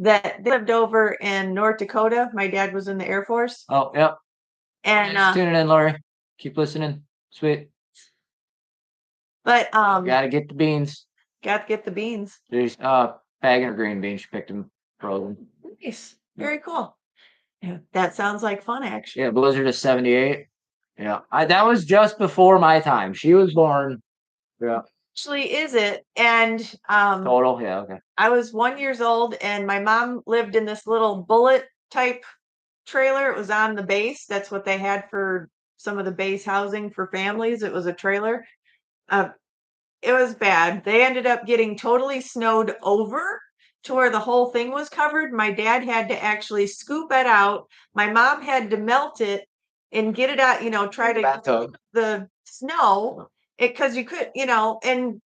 that they lived over in North Dakota. My dad was in the Air Force, Oh, yep. and Tuning in, Lori. Keep listening. Sweet. but Gotta get the beans. got to get the beans. There's bagging her green beans. She picked them frozen. Nice, very cool. Yeah, that sounds like fun, actually. Yeah, blizzard is 78. Yeah, that was just before my time. She was born. Yeah, Actually, is it? And total. Yeah, okay. I was 1 year old, and my mom lived in this little bullet type trailer. It was on the base. That's what they had for some of the base housing for families. It was a trailer. It was bad. They ended up getting totally snowed over to where the whole thing was covered. My dad had to actually scoop it out. My mom had to melt it and get it out, try to Bathtub. the snow because you could, and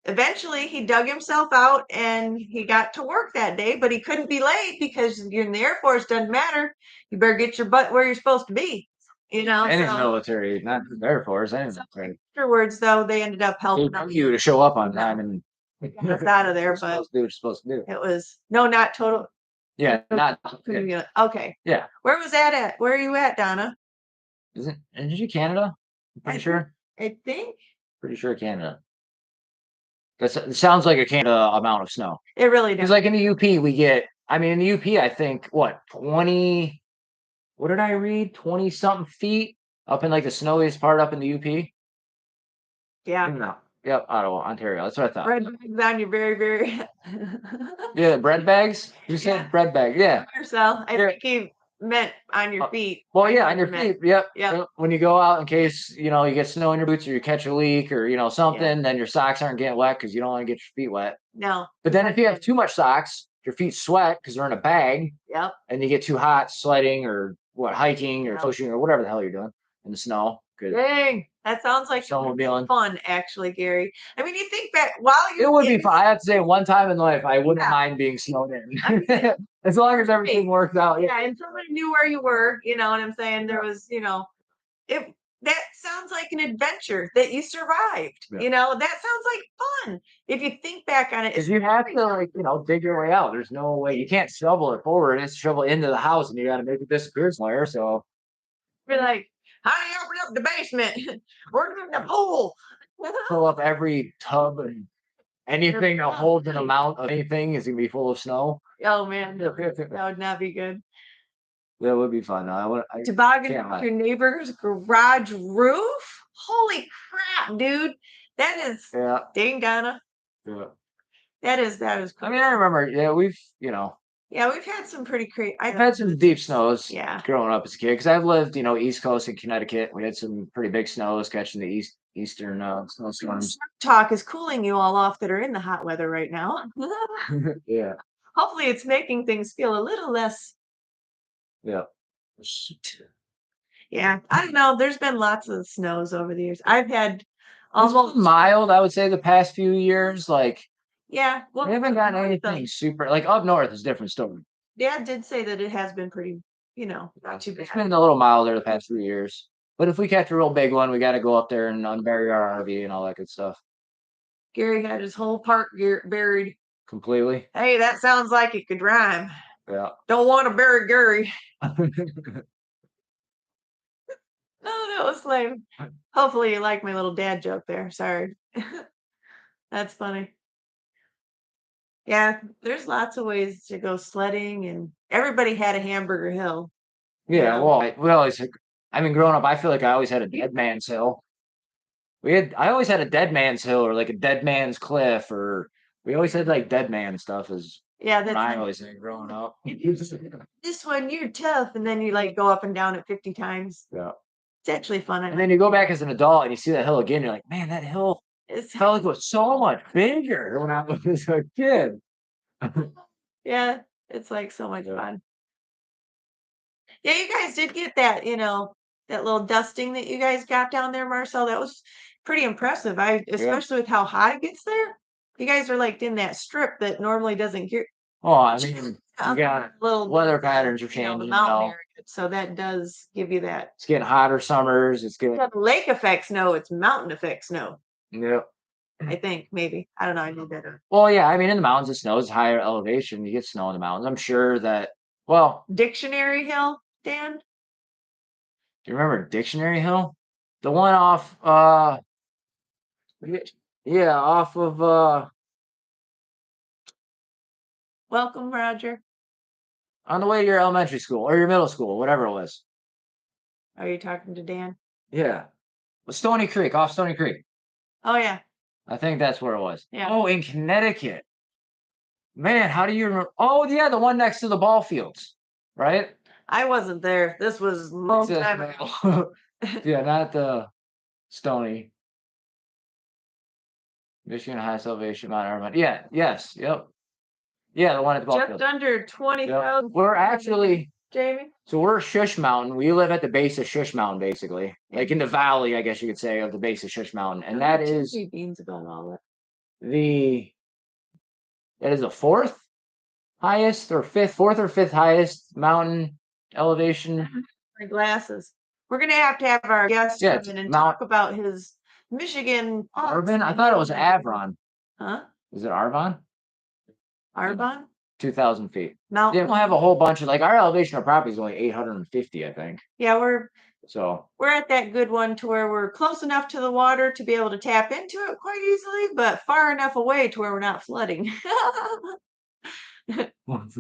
eventually he dug himself out and he got to work that day, but he couldn't be late because you're in the Air Force, doesn't matter. You better get your butt where you're supposed to be, And it's so military, not the Air Force. I so didn't afterwards though, they ended up they helping tell us you to show up on time and get us out of there, you're but supposed to do what you're supposed to do. it was not total. Yeah, not. Okay. Yeah. Where was that at? Where are you at, Donna? Isn't you Canada? I'm pretty sure. I think Pretty sure Canada. It sounds like a Canada amount of snow. it really Because does. like in the UP, we get. I mean, in the UP, I think what 20. What did I read? 20 something feet up in like the snowiest part up in the UP. Yeah. No. Yep, Ottawa, Ontario. That's what I thought. Bread bags on your very, very Yeah, bread bags. You said Yeah. bread bag. Yeah. yourself. I Yeah. think he meant on your feet. Well, I yeah, thought on your you meant- feet. Yep. Yep. Yep. When you go out, in case you get snow in your boots or you catch a leak or something, then your socks aren't getting wet because you don't want to get your feet wet. No. But then if you have too much socks, your feet sweat because they're in a bag, Yep. and you get too hot sledding or hiking or Yeah. pushing or whatever the hell you're doing in the snow. Good. Dang. That sounds like it would be Snowmobiling. fun, actually, Gary. I mean, you think back while you're It would be fun. I have to say, one time in life, I wouldn't Yeah. mind being snowed in, as long as everything works out. Yeah, and somebody knew where you were, you know what I'm saying? There was, it that sounds like an adventure that you survived. Yeah. That sounds like fun. If you think back on it, Because you have to dig your way out. There's no way you can't shovel it forward. It's shovel into the house, and you got to make it disappear somewhere. So be like, honey, open up the basement. We're in the pool. fill up every tub and anything that holds an amount of anything is gonna be full of snow. Oh man, that That would not be good. would be fun. Toboggan can't off lie. your neighbor's garage roof? Holy crap, dude. That is Yeah. dang Donna. Yeah. That is I cool. mean, I remember. Yeah, we've Yeah, we've had some pretty crazy. I've had some deep snows. Yeah. Growing up as a kid, because I've lived, East Coast in Connecticut. We had some pretty big snows catching the eastern snowstorms. Talk is cooling you all off that are in the hot weather right now. Yeah. Hopefully, it's making things feel a little less. Yeah. Yeah, I don't know. There's been lots of snows over the years. I've had It's almost mild, I would say, the past few years. Like, yeah. Well, we haven't gotten anything super. Like up north is a different story. Dad did say that it has been pretty, not too It's bad. been a little milder the past few years. But if we catch a real big one, we got to go up there and unbury our RV and all that good stuff. Gary had his whole park buried. Completely. Hey, that sounds like it could rhyme. Yeah. Don't want to bury Gary. Oh, that was lame. Hopefully you like my little dad joke there. Sorry. That's funny. Yeah, there's lots of ways to go sledding, and everybody had a hamburger hill. Yeah, well, we always. I mean, growing up, I feel like I always had a dead man's hill. I always had a dead man's hill or like a dead man's cliff, or we always had like dead man stuff. As Yeah, what I that's always think growing up. this one, you're tough, and then you like go up and down it 50 times. Yeah. It's actually fun. And then you go back as an adult and you see that hill again. You're like, man, that hill It's felt like it was so much bigger when I was a kid. yeah, it's like so much Yeah. fun. Yeah, you guys did get that, that little dusting that you guys got down there, Marcel. That was pretty impressive. Especially with how hot it gets there. You guys are like in that strip that normally doesn't get Oh, I mean, you got little weather patterns are the changing. mountain area. So that does give you that. It's getting hotter summers. It's getting Lake effect snow, it's mountain effect snow. yeah. I think maybe. I don't know. I need that. Well, yeah, I mean, in the mountains, it snows higher elevation. You get snow in the mountains. I'm sure that. Well, Dictionary Hill, Dan? do you remember Dictionary Hill? The one off. Yeah, off of Welcome, Roger. on the way to your elementary school or your middle school, whatever it was. Are you talking to Dan? Yeah, Stony Creek, off Stony Creek. Oh yeah. I think that's where it was. Yeah. Oh, in Connecticut. Man, how do you remember? Oh, yeah, the one next to the ball fields, right? I wasn't there. This was a long time ago. Yeah, not the Stony. Michigan highest elevation, Mount Armand. Yeah, yes, yep. Yeah, the one at the ball Just field. under 20,000. Yep. We're actually, Jamie. so we're Shush Mountain. We live at the base of Shush Mountain, basically. Like in the valley, I guess you could say, of the base of Shush Mountain. And that is beans about all that. that is the fourth or fifth highest mountain elevation. My glasses. We're gonna have to have our guest Yeah, come in and Mount- talk about his Michigan. Arvin? I thought it was Avron. Huh? Is it Arvon? Arbonne? 2,000 feet. No. Yeah, we'll have a whole bunch of like our elevation of property is only 850, I think. Yeah, So we're at that good one to where we're close enough to the water to be able to tap into it quite easily, but far enough away to where we're not flooding.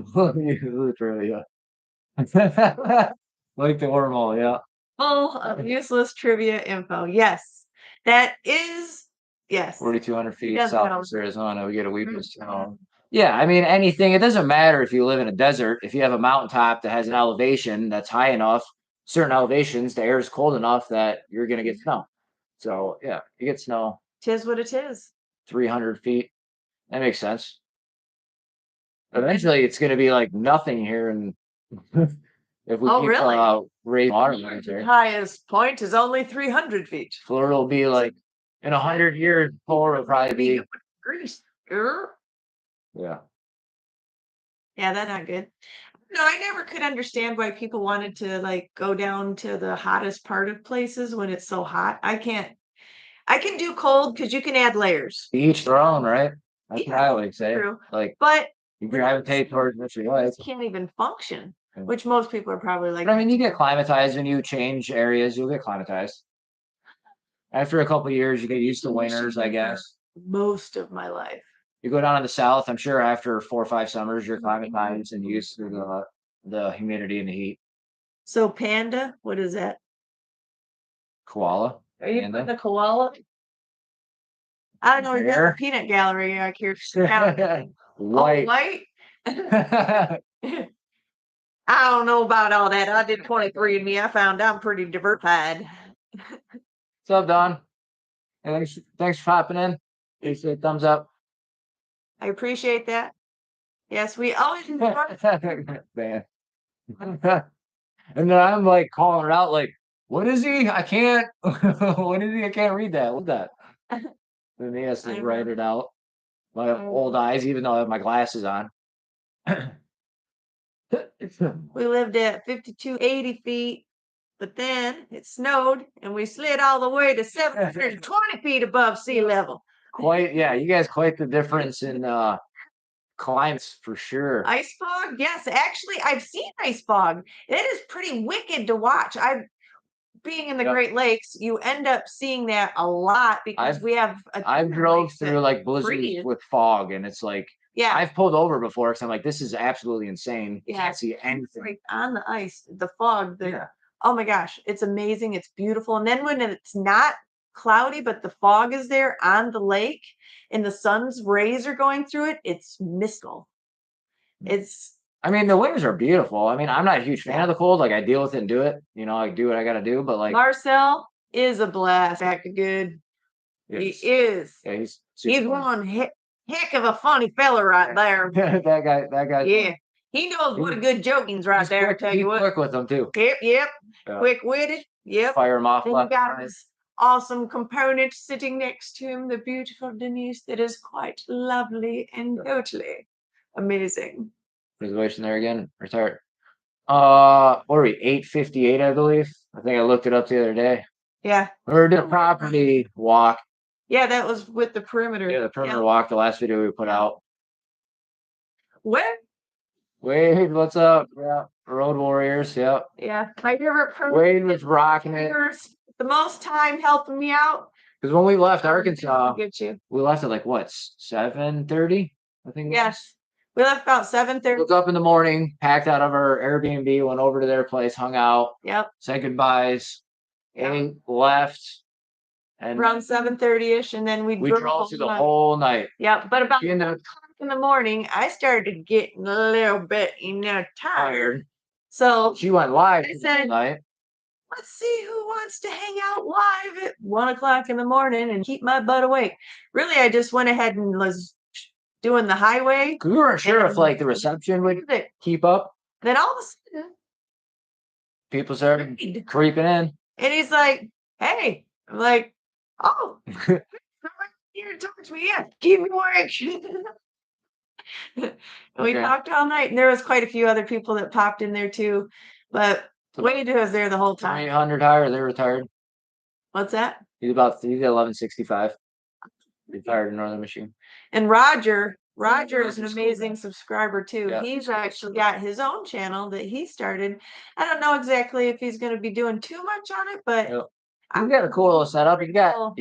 literally, yeah. Like the wormhole, yeah. Full of useless trivia info. Yes, that is yes. 4,200 feet doesn't south know. of Arizona. We get a weakness. Yeah, I mean anything. It doesn't matter if you live in a desert. If you have a mountaintop that has an elevation that's high enough, certain elevations, the air is cold enough that you're gonna get snow. So yeah, you get snow. Tis what it is. 300 feet. That makes sense. Eventually, it's gonna be like nothing here, and if we keep really? raising water lines The here, highest point is only 300 feet. Florida will be like in 100 years. Florida will probably be Greece. yeah. Yeah, that's not good. No, I never could understand why people wanted to like go down to the hottest part of places when it's so hot. I can't. I can do cold because you can add layers. Each their own, right? That's what Yeah, I always say. true. Like But you gravitate towards what you like. can't even function, Yeah. which most people are probably like. But I mean, you get climatized when you change areas. You'll get climatized. After a couple of years, you get used to winters, I guess. Most of my life. you go down to the south, I'm sure after 4 or 5 summers, you're climatized and used to the humidity and the heat. So panda, what is that? Koala. Are you Panda? putting a koala? I don't know. We got Bear? the peanut gallery back here. Oh, White. white? What's I don't know about all that. I did 23andMe. I found I'm pretty diversified. up, Don? Hey, thanks for popping in. Please say thumbs up. I appreciate that. Yes, we always enjoy. Man. And then I'm like calling her out, like, what is he? I can't. What is he? I can't read that. What's that? Then he has I to know. write it out. My I old eyes, even though I have my glasses on. We lived at 5280 feet, but then it snowed and we slid all the way to 720 feet above sea level. Quite, yeah, you guys quite the difference in climates for sure. Ice fog? Yes, actually, I've seen ice fog. It is pretty wicked to watch. Being in the Yep. Great Lakes, you end up seeing that a lot because I've- we have I've drove through like blizzards freeze. with fog, and it's like Yeah, I've pulled over before because I'm like, this is absolutely insane. You Yeah. can't see anything. like on the ice, the fog, Yeah. oh my gosh, it's amazing. It's beautiful. And then when it's not cloudy, but the fog is there on the lake and the sun's rays are going through it, it's mystical. It's I mean, the winters are beautiful. I mean, I'm not a huge fan Yeah. of the cold. Like, I deal with it and do it. You know, I do what I got to do. But like, Marcel is a blast. Acting good. it's- He is. yeah, he's He's super fun. one heck of a funny fella right there. that guy. Yeah. He knows what a good joke means right He's there, I quick, tell he's you what. quick with them too. Yep. Yeah. Quick-witted. Yep. Fire him off Then you left. got and right. his awesome component sitting next to him, the beautiful Denise, that is quite lovely and totally amazing. Reservation there again. Retired. What are we? 858, I believe. I think I looked it up the other day. Yeah. Or did a property walk. Yeah, that was with the perimeter. Yeah, the perimeter walk, the last video we put out. Where? Wade, what's up? Yeah. Road Warriors, yep. Yeah. My favorite Wade was rocking it. the most time helping me out. Because when we left Arkansas, Get you. we left at like what, 7:30? I think. Yes. We left about 7:30. Woke up in the morning, packed out of our Airbnb, went over to their place, hung out, Yep. said goodbyes, Yep. ate, left, and Around 7:30ish, and then we drove through the whole night. Yeah, but about We ended up in the morning, I started getting a little bit, tired. tired. So She went live I the said- whole night. let's see who wants to hang out live at 1 o'clock in the morning and keep my butt awake. Really, I just went ahead and was doing the highway. 'Cause we weren't sure if And- like the reception would Then keep up. all of a sudden, People started Reed, creeping in. and he's like, "Hey," I'm like, "Oh, here to talk to me. Yeah, keep me awake." And we Okay. talked all night, and there was quite a few other people that popped in there too. But Wade was there the whole time. 300 higher, they're retired. What's that? He's at 1165. Retired in Northern Michigan. And Roger is an amazing subscriber too. Yeah. He's actually got his own channel that he started. I don't know exactly if he's going to be doing too much on it, but Yep. He's got a cool little setup. He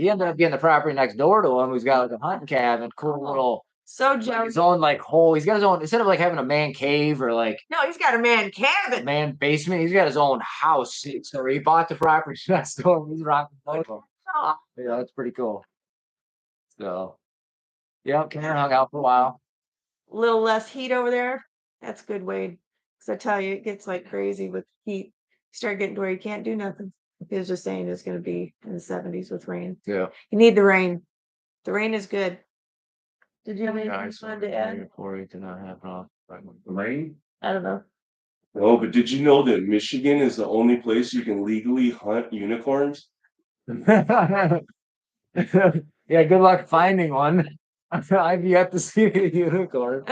ended up getting the property next door to him. Who's got like a hunting cabin, cool little so like jealous. his own like hole. He's got his own instead of like having a man cave or like No, he's got a man a cabin. man basement. He's got his own house. So he bought the property next door. He's rocking both of them. Oh, Yeah, that's pretty cool. So, yeah, came here and hung out for a while. a little less heat over there. That's good, Wade. Because I tell you, it gets like crazy with heat. You start getting to where you can't do nothing. He was just saying it's going to be in the 70s with rain. Yeah. You need the rain. The rain is good. Did you have anything Nice. fun to add? For to not have off. Rain? I don't know. Oh, but did you know that Michigan is the only place you can legally hunt unicorns? Yeah, good luck finding one. I've yet to see a unicorn.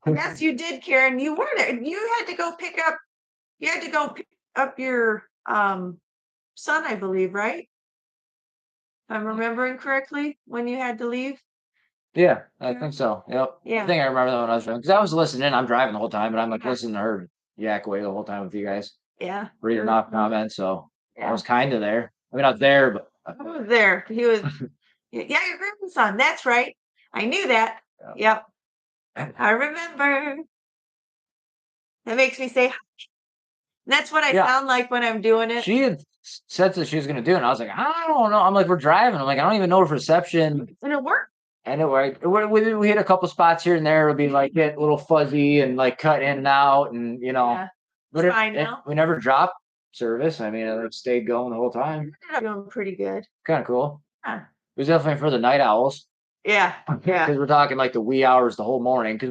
Yes, you did, Karen. You were there. You had to go pick up. You had to go pick up your son, I believe, right? If I'm remembering correctly, when you had to leave. Yeah, I think so. Yep. Yeah. I think I remember that when I was driving because I was listening. I'm driving the whole time, but I'm like listening to her yak away the whole time with you guys, Yeah. reading off comments. So I Yeah. was kind of there. I mean, I was there, but I was there. He was. Yeah, your grandson. That's right. I knew that. Yep. I remember. That makes me say, that's what I Yeah. sound like when I'm doing it. She had said that she was gonna do it, and I was like, I don't know. I'm like, we're driving. I'm like, I don't even know if reception. And it worked. And it worked. We hit a couple spots here and there. It'll be like get a little fuzzy and like cut in and out, and Yeah. but It's fine now. we never dropped service. I mean, it stayed going the whole time. Doing pretty good. Kind of cool. Huh. It was definitely for the night owls. Yeah. Yeah. Because we're talking like the wee hours the whole morning. Because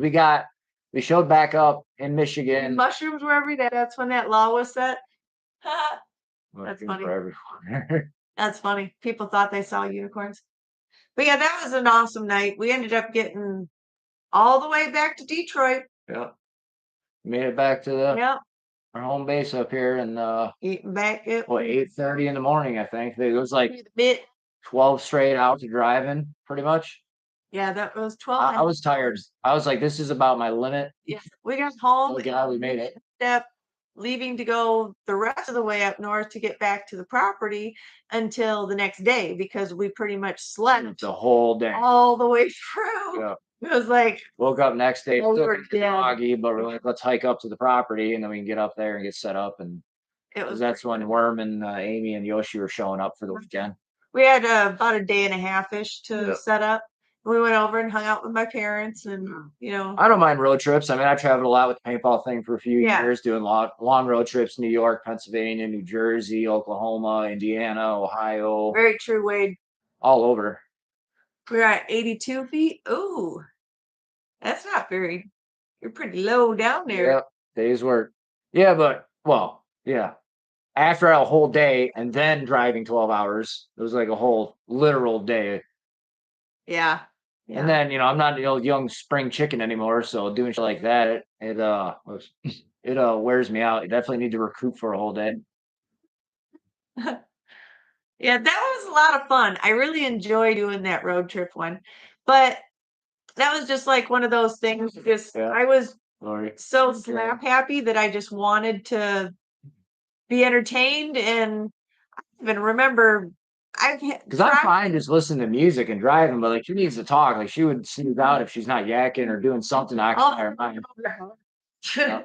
we showed back up in Michigan. Mushrooms were every day. That's when that law was set. That's Mushrooms funny. were everywhere. That's funny. People thought they saw unicorns. But yeah, that was an awesome night. We ended up getting all the way back to Detroit. Yeah. Made it back to Yep. our home base up here, and Eating back at 8:30 in the morning. I think it was like the bit. 12 straight hours of driving, pretty much. Yeah, that was 12. I was tired. I was like, this is about my limit. Yeah, we got home. Oh God, we made it. Step leaving to go the rest of the way up north to get back to the property until the next day because we pretty much slept The whole day. all the way through. Yeah. It was like Woke up next day, Oh, we still were kinda dead. groggy, but we're like, let's hike up to the property, and then we can get up there and get set up. And it was. that's when Worm and Amy and Yoshi were showing up for the weekend. We had about a day and a half ish to Yeah. set up. We went over and hung out with my parents, and I don't mind road trips. I mean, I traveled a lot with the paintball thing for a few Yeah. years, doing long road trips: New York, Pennsylvania, New Jersey, Oklahoma, Indiana, Ohio, very true, Wade. all over. We're at 82 feet. Ooh, that's not very. You're pretty low down there. Yeah, days work. Yeah, but well, yeah. After a whole day and then driving 12 hours, it was like a whole literal day. Yeah. Yeah. And then I'm not the old young spring chicken anymore, so doing shit like that, it wears me out. You definitely need to recoup for a whole day. Yeah, that was a lot of fun. I really enjoy doing that road trip one. But that was just like one of those things. Just Yeah. I was Sorry. so slap happy that I just wanted to be entertained, and I even remember Because I'm fine just listening to music and driving, but like she needs to talk. Like she would snooze out if she's not yakking or doing something. I her mind. Yeah.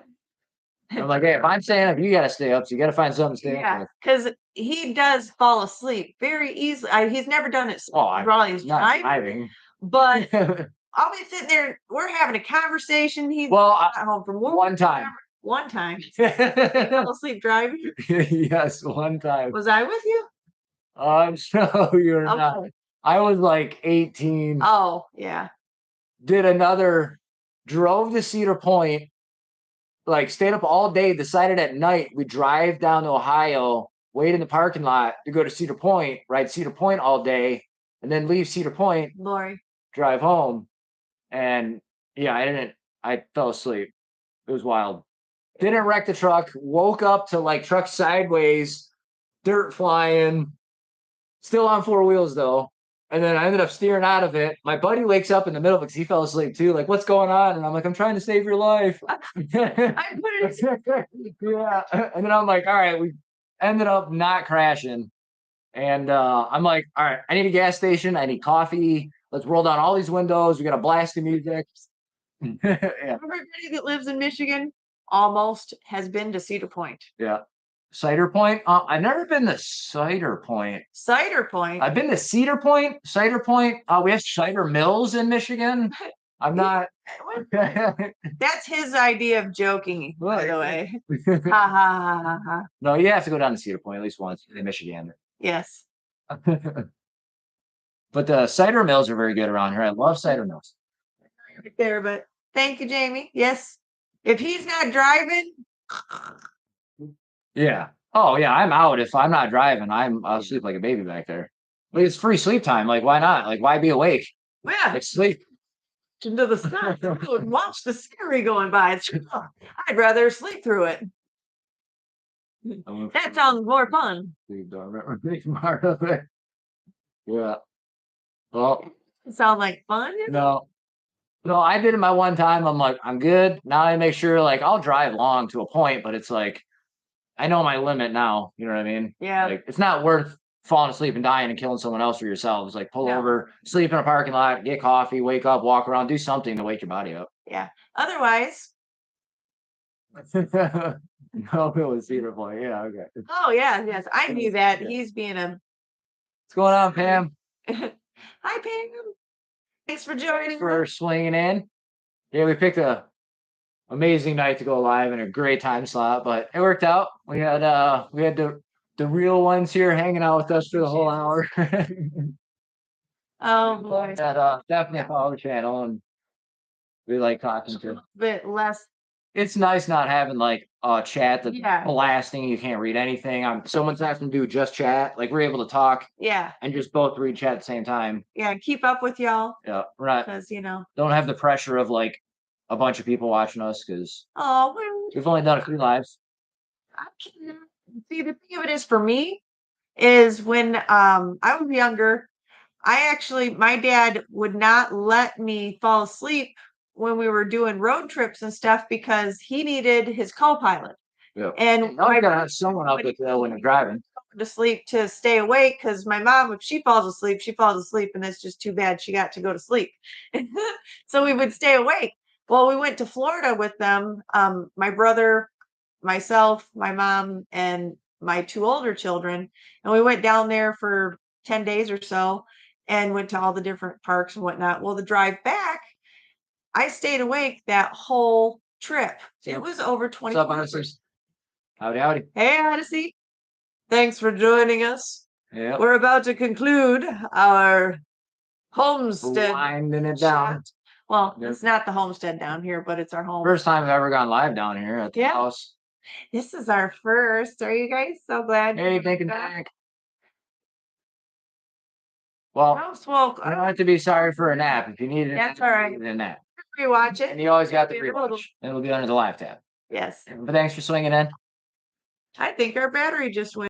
I'm like, hey, if I'm staying up, you got to stay up. So you got to find something to stay up Yeah, with. because he does fall asleep very easily. He's never done it while he's Not driving, driving. but I'll be sitting there. We're having a conversation. He's Well, at home from work. one time. One time, he fell asleep driving. Yes, one time. Was I with you? No, you're not. Okay. I was like 18. Oh, yeah. Drove to Cedar Point, like stayed up all day, decided at night we drive down to Ohio, wait in the parking lot to go to Cedar Point, ride Cedar Point all day, and then leave Cedar Point, Lori. drive home. And yeah, I fell asleep. It was wild. Didn't wreck the truck, woke up to like truck sideways, dirt flying, still on four wheels though. And then I ended up steering out of it. My buddy wakes up in the middle because he fell asleep too. Like, what's going on? And I'm like, I'm trying to save your life. I put it. Yeah. And then I'm like, all right, we ended up not crashing. And I'm like, all right, I need a gas station. I need coffee. Let's roll down all these windows. We got to blast the music. Yeah. Everybody that lives in Michigan almost has been to Cedar Point. Yeah. Cider Point. I've never been to Cider Point. Cider Point. I've been to Cedar Point, Cider Point. We have cider mills in Michigan. I'm not. That's his idea of joking, by the way. Ha ha ha ha ha. No, you have to go down to Cedar Point at least once in Michigan. Yes. But the cider mills are very good around here. I love cider mills. Right there, but thank you, Jamie. Yes. If he's not driving. Yeah. Oh yeah, I'm out. If I'm not driving, I'll sleep like a baby back there. Like it's free sleep time. Like why not? Like why be awake? Yeah. Like sleep. Into the sun and watch the scenery going by. I'd rather sleep through it. That sounds more fun. Yeah. Well, Sound like fun? no, I did it my one time. I'm like, I'm good. Now I make sure like I'll drive long to a point, but it's like I know my limit now. You know what I mean? Yeah. Like it's not worth falling asleep and dying and killing someone else for yourselves. Like pull No. over, sleep in a parking lot, get coffee, wake up, walk around, do something to wake your body up. Yeah. Otherwise, No, it was beautiful. Yeah, okay. oh yeah, yes, I knew that. Yeah. He's being a What's going on, Pam? hi Pam. Thanks for joining For us. swinging in. Yeah, we picked a amazing night to go live and a great time slot, but it worked out. We had the real ones here hanging out with us for the whole hour. Oh boy. That definitely follow the channel and we like talking to. Bit less. It's nice not having like a chat that's Yeah. blasting. You can't read anything. Someone's having to do just chat. Like we're able to talk Yeah. and just both read chat at the same time. Yeah. Keep up with y'all Yeah, we're not because don't have the pressure of like a bunch of people watching us because oh well, we've only done a few lives. I can't- see the thing of it is for me is when I was younger, my dad would not let me fall asleep when we were doing road trips and stuff because he needed his co-pilot. Yeah. And Now my you gotta have someone out with when you're driving. to sleep to stay awake because my mom, if she falls asleep, and that's just too bad. She got to go to sleep. So we would stay awake. Well, we went to Florida with them. My brother, myself, my mom, and my two older children. And we went down there for 10 days or so and went to all the different parks and whatnot. Well, the drive back, I stayed awake that whole trip. It was over 20 What's up, hours. Odyssey? Howdy, howdy. Hey, Odyssey. Thanks for joining us. Yeah. We're about to conclude our homestead. Winding it down. chat. Well, Yep. it's not the homestead down here, but it's our home. First time I've ever gone live down here at the Yeah. house. This is our first. Are you guys so glad? Hey, thinking back. Well, Well, I don't have to be sorry for a nap. If you need it, That's all right. a nap. rewatch it. And you always got the It'll be a rewatch. And it'll be under the live tab. Yes. But thanks for swinging in. I think our battery just went.